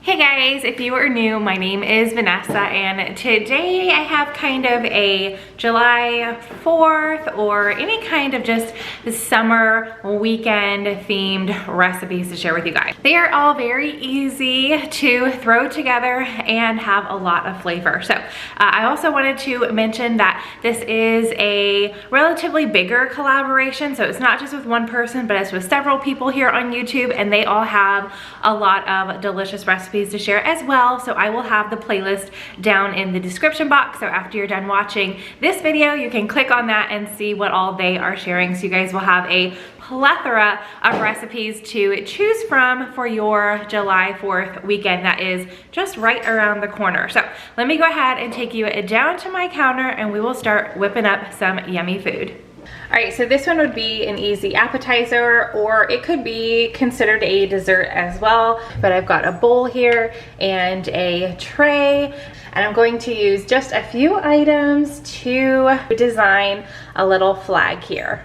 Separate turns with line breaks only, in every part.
Hey guys, if you are new, my name is Vanessa and today I have kind of a July 4th or any kind of just summer weekend themed recipes to share with you guys. They are all very easy to throw together and have a lot of flavor. So I also wanted to mention that this is a relatively bigger collaboration. So it's not just with one person, but it's with several people here on YouTube, and they all have a lot of delicious recipes to share as well. So I will have the playlist down in the description box. So after you're done watching this video, you can click on that and see what all they are sharing. So you guys will have a plethora of recipes to choose from for your July 4th weekend that is just right around the corner. So let me go ahead and take you down to my counter and we will start whipping up some yummy food. All right, so this one would be an easy appetizer, or it could be considered a dessert as well. But I've got a bowl here and a tray, and I'm going to use just a few items to design a little flag here.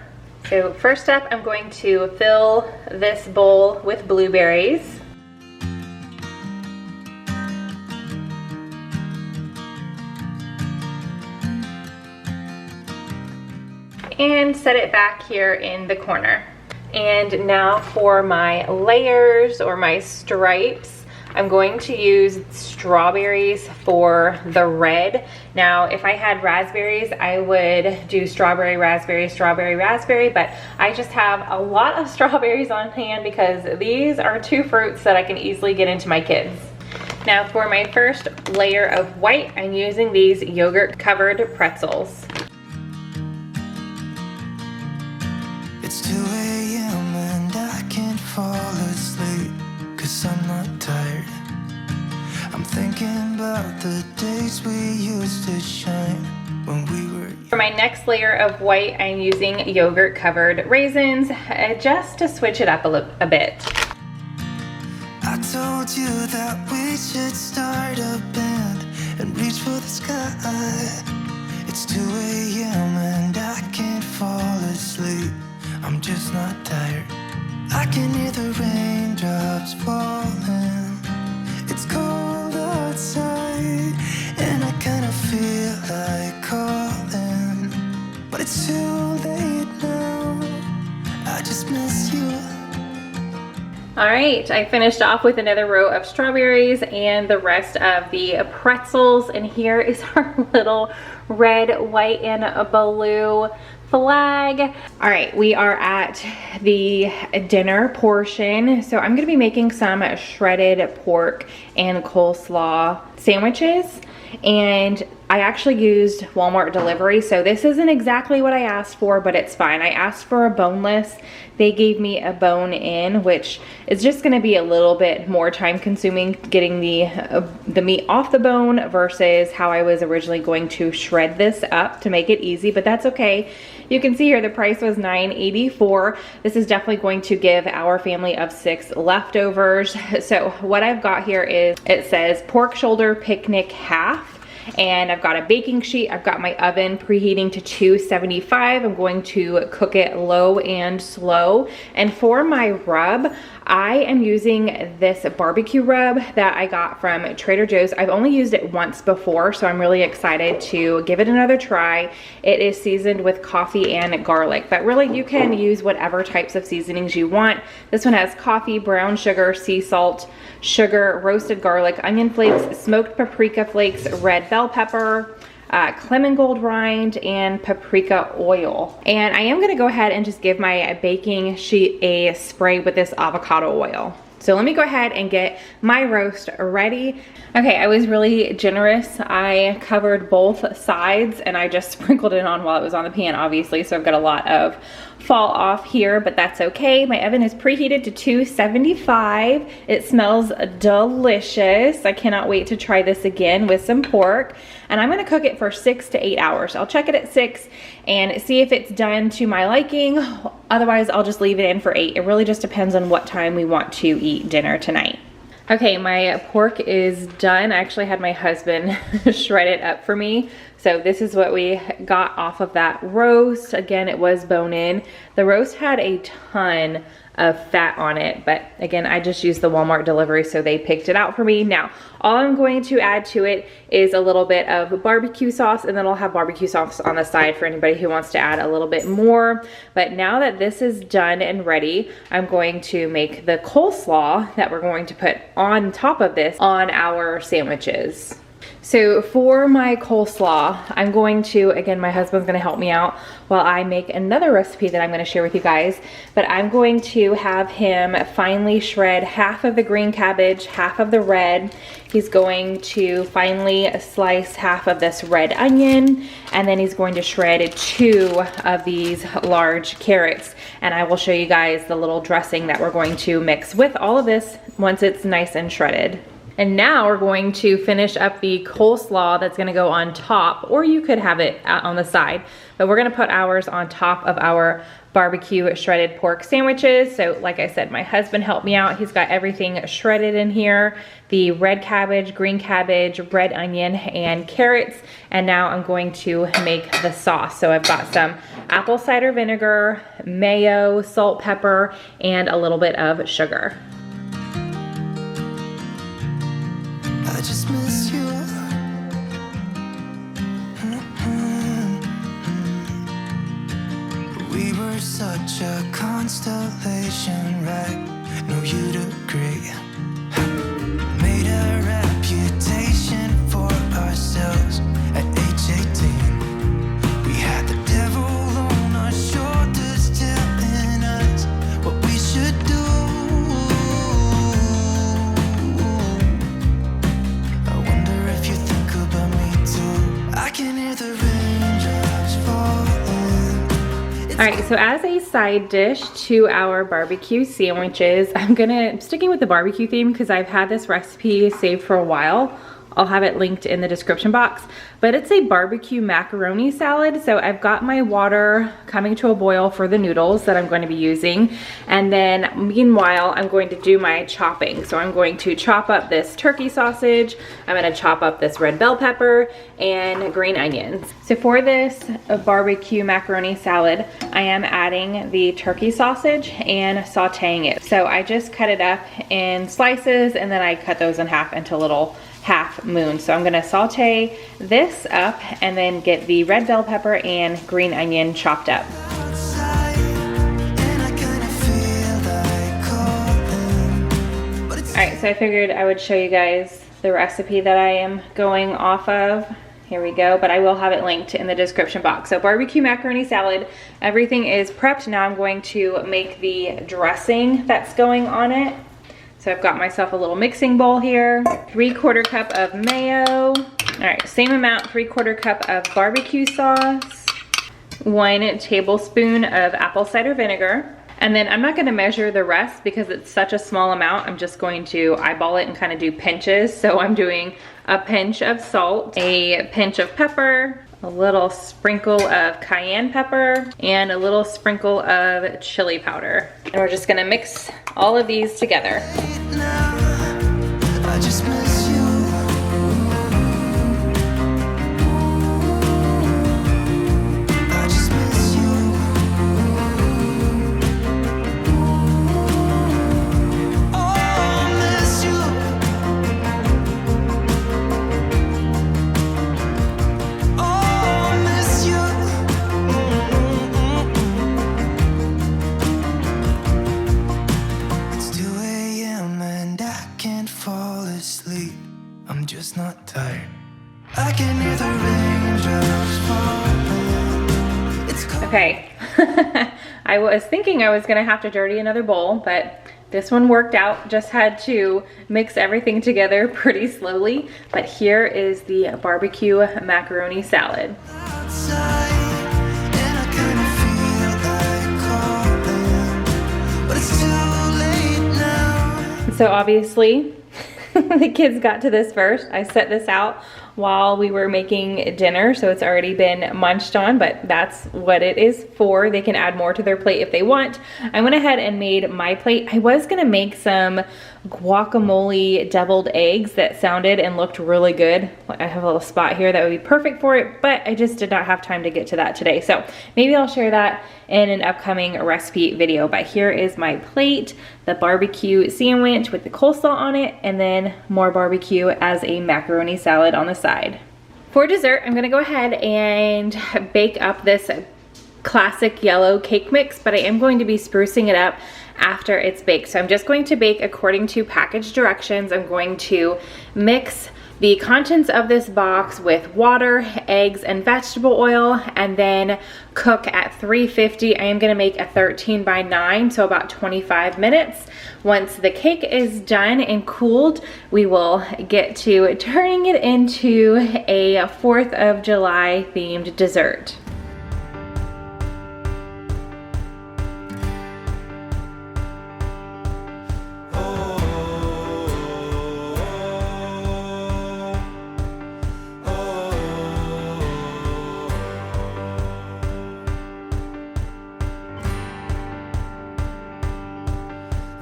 So first up, I'm going to fill this bowl with blueberries. And set it back here in the corner. And now for my layers or my stripes, I'm going to use strawberries for the red. Now, if I had raspberries, I would do strawberry, raspberry, strawberry, raspberry, but I just have a lot of strawberries on hand because these are two fruits that I can easily get into my kids. Now for my first layer of white, I'm using these yogurt covered pretzels.
It's 2 a.m. and I can't fall asleep, 'cause I'm not tired. I'm thinking about the days we used to shine when we were.
For my next layer of white, I'm using yogurt covered raisins just to switch it up a bit.
I told you that we should start a band and reach for the sky. It's 2 a.m. and I can't fall asleep. I'm just not tired. I can hear the raindrops falling. It's cold outside and I kind of feel like calling, but it's too late now. I just miss you.
All right, I finished off with another row of strawberries and the rest of the pretzels, and here is our little red, white, and blue flag. All right, we are at the dinner portion. So I'm gonna be making some shredded pork and coleslaw sandwiches, and I actually used Walmart delivery, so this isn't exactly what I asked for, but it's fine. I asked for a boneless. They gave me a bone in, which is just gonna be a little bit more time consuming getting the meat off the bone versus how I was originally going to shred this up to make it easy, but that's okay. You can see here the price was $9.84. This is definitely going to give our family of 6 leftovers. So what I've got here is, it says pork shoulder picnic half. And I've got a baking sheet. I've got my oven preheating to 275. I'm going to cook it low and slow. And for my rub, I am using this barbecue rub that I got from Trader Joe's. I've only used it once before, so I'm really excited to give it another try. It is seasoned with coffee and garlic, but really you can use whatever types of seasonings you want. This one has coffee, brown sugar, sea salt, sugar, roasted garlic, onion flakes, smoked paprika flakes, red bell pepper, lemon gold rind, and paprika oil. And I am gonna go ahead and just give my baking sheet a spray with this avocado oil. So let me go ahead and get my roast ready. Okay, I was really generous. I covered both sides and I just sprinkled it on while it was on the pan, obviously, so I've got a lot of fall off here, but that's okay. My oven is preheated to 275. It smells delicious. I cannot wait to try this again with some pork. And I'm gonna cook it for 6 to 8 hours. I'll check it at 6 and see if it's done to my liking. Otherwise, I'll just leave it in for 8. It really just depends on what time we want to eat dinner tonight. Okay, my pork is done. I actually had my husband shred it up for me. So this is what we got off of that roast. Again, it was bone in. The roast had a ton of fat on it. But again, I just used the Walmart delivery, so they picked it out for me. Now, all I'm going to add to it is a little bit of barbecue sauce, and then I'll have barbecue sauce on the side for anybody who wants to add a little bit more. But now that this is done and ready, I'm going to make the coleslaw that we're going to put on top of this on our sandwiches. So for my coleslaw, I'm going to, again, my husband's gonna help me out while I make another recipe that I'm gonna share with you guys, but I'm going to have him finely shred half of the green cabbage, half of the red. He's going to finely slice half of this red onion, and then he's going to shred 2 of these large carrots. And I will show you guys the little dressing that we're going to mix with all of this once it's nice and shredded. And now we're going to finish up the coleslaw that's gonna go on top, or you could have it out on the side, but we're gonna put ours on top of our barbecue shredded pork sandwiches. So like I said, my husband helped me out. He's got everything shredded in here, the red cabbage, green cabbage, red onion, and carrots. And now I'm going to make the sauce. So I've got some apple cider vinegar, mayo, salt, pepper, and a little bit of sugar.
I just miss you. We were such a constellation, right? No, you'd agree. Made a reputation for ourselves at age 18. We had the devil on our shoulders telling us what we should do.
All right, so as a side dish to our barbecue sandwiches, I'm sticking with the barbecue theme because I've had this recipe saved for a while. I'll have it linked in the description box, but it's a barbecue macaroni salad. So I've got my water coming to a boil for the noodles that I'm going to be using. And then meanwhile, I'm going to do my chopping. So I'm going to chop up this turkey sausage. I'm going to chop up this red bell pepper and green onions. So for this barbecue macaroni salad, I am adding the turkey sausage and sauteing it. So I just cut it up in slices, and then I cut those in half into little half moon. So I'm gonna saute this up and then get the red bell pepper and green onion chopped up. All right, so I figured I would show you guys the recipe that I am going off of. Here we go, but I will have it linked in the description box. So barbecue macaroni salad, everything is prepped. Now I'm going to make the dressing that's going on it. So I've got myself a little mixing bowl here, 3/4 cup of mayo. All right, same amount, 3/4 cup of barbecue sauce, 1 tablespoon of apple cider vinegar. And then I'm not gonna measure the rest because it's such a small amount. I'm just going to eyeball it and kind of do pinches. So I'm doing a pinch of salt, a pinch of pepper, a little sprinkle of cayenne pepper, and a little sprinkle of chili powder. And we're just gonna mix all of these together.
I just miss you. I just miss you. Oh, I miss you. Oh, I miss you. It's 2 a.m. and I can't fall asleep. I'm just not tired. I can hear the raindrops falling. It's cold.
Okay, I was thinking I was gonna have to dirty another bowl, but this one worked out. Just had to mix everything together pretty slowly. But here is the barbecue macaroni salad.
Outside, and I kinda feel like calling, but it's too late now.
So obviously, the kids got to this first. I set this out while we were making dinner, so it's already been munched on, but that's what it is for. They can add more to their plate if they want. I went ahead and made my plate. I was gonna make some guacamole deviled eggs that sounded and looked really good. I have a little spot here that would be perfect for it, but I just did not have time to get to that today. So maybe I'll share that in an upcoming recipe video. But here is my plate, the barbecue sandwich with the coleslaw on it, and then more barbecue as a macaroni salad on the side. For dessert, I'm gonna go ahead and bake up this classic yellow cake mix, but I am going to be sprucing it up after it's baked. So I'm just going to bake according to package directions. I'm going to mix the contents of this box with water, eggs, and vegetable oil, and then cook at 350. I am gonna make a 13 by 9, so about 25 minutes. Once the cake is done and cooled, we will get to turning it into a 4th of July themed dessert.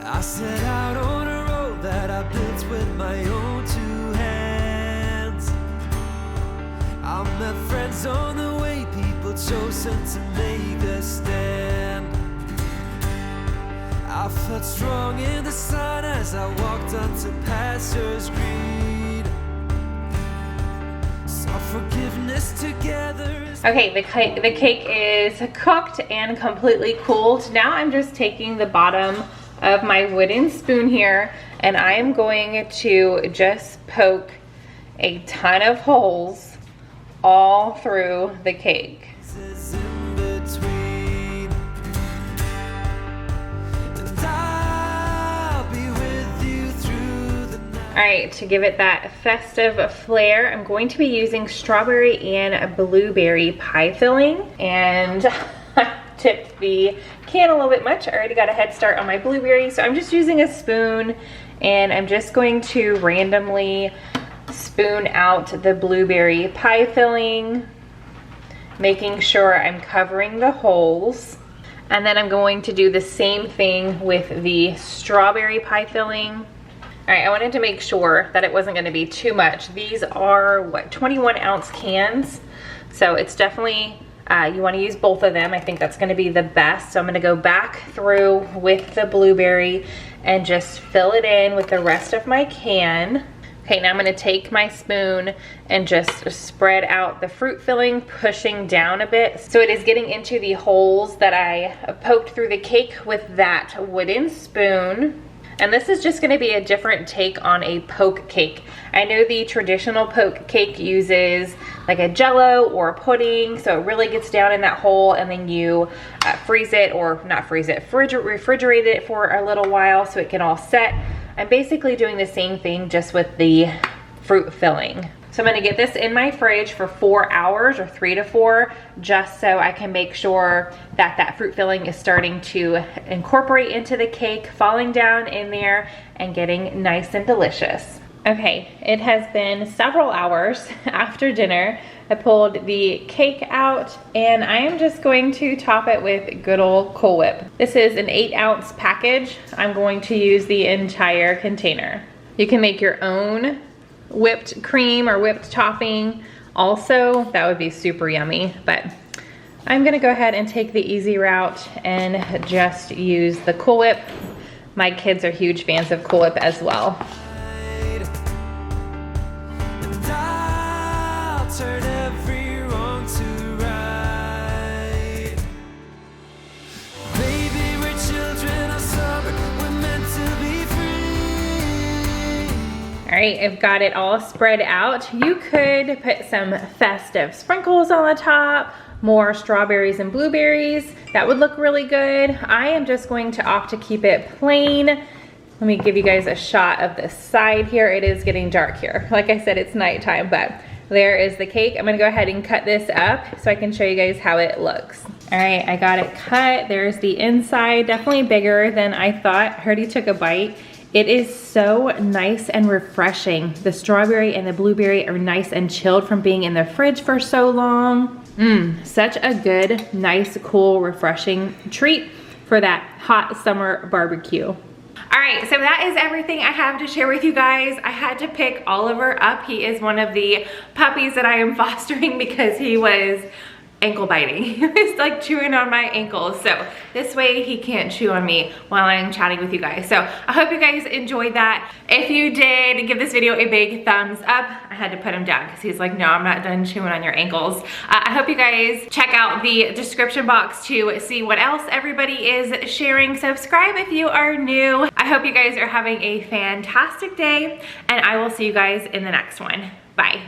I set out on a road that I built with my own 2 hands. I met friends on the way, people chosen to make a stand. I felt strong in the sun as I walked onto pastures green. Saw forgiveness together.
Okay, the cake is cooked and completely cooled. Now I'm just taking the bottom of my wooden spoon here, and I am going to just poke a ton of holes all through the cake. All right, to give it that festive flair, I'm going to be using strawberry and blueberry pie filling, and tipped the can a little bit much. I already got a head start on my blueberries, so I'm just using a spoon, and I'm just going to randomly spoon out the blueberry pie filling, making sure I'm covering the holes. And then I'm going to do the same thing with the strawberry pie filling. All right, I wanted to make sure that it wasn't going to be too much. These are, what, 21-ounce cans, so it's definitely you want to use both of them. I think that's going to be the best. So I'm going to go back through with the blueberry and just fill it in with the rest of my can. Okay, now I'm going to take my spoon and just spread out the fruit filling, pushing down a bit. So it is getting into the holes that I poked through the cake with that wooden spoon. And this is just going to be a different take on a poke cake. I know the traditional poke cake uses like a jello or a pudding, so it really gets down in that hole, and then you freeze it, or not freeze it, refrigerate it for a little while so it can all set. I'm basically doing the same thing just with the fruit filling. So I'm gonna get this in my fridge for 4 hours, or 3 to 4, just so I can make sure that that fruit filling is starting to incorporate into the cake, falling down in there and getting nice and delicious. Okay, it has been several hours after dinner. I pulled the cake out, and I am just going to top it with good old Cool Whip. This is an 8-ounce package. I'm going to use the entire container. You can make your own whipped cream or whipped topping also. That would be super yummy, but I'm gonna go ahead and take the easy route and just use the Cool Whip. My kids are huge fans of Cool Whip as well. All right, I've got it all spread out. You could put some festive sprinkles on the top, more strawberries and blueberries. That would look really good. I am just going to opt to keep it plain. Let me give you guys a shot of the side here. It is getting dark here. Like I said, it's nighttime, but there is the cake. I'm gonna go ahead and cut this up so I can show you guys how it looks. All right, I got it cut. There's the inside, definitely bigger than I thought. I already took a bite. It is so nice and refreshing. The strawberry and the blueberry are nice and chilled from being in the fridge for so long. Such a good, nice, cool, refreshing treat for that hot summer barbecue. All right, so that is everything I have to share with you guys. I had to pick Oliver up. He is one of the puppies that I am fostering because he was ankle biting. He was like chewing on my ankles. So this way he can't chew on me while I'm chatting with you guys. So I hope you guys enjoyed that. If you did, give this video a big thumbs up. I had to put him down because he's like, no, I'm not done chewing on your ankles. I hope you guys check out the description box to see what else everybody is sharing. Subscribe if you are new. I hope you guys are having a fantastic day, and I will see you guys in the next one. Bye.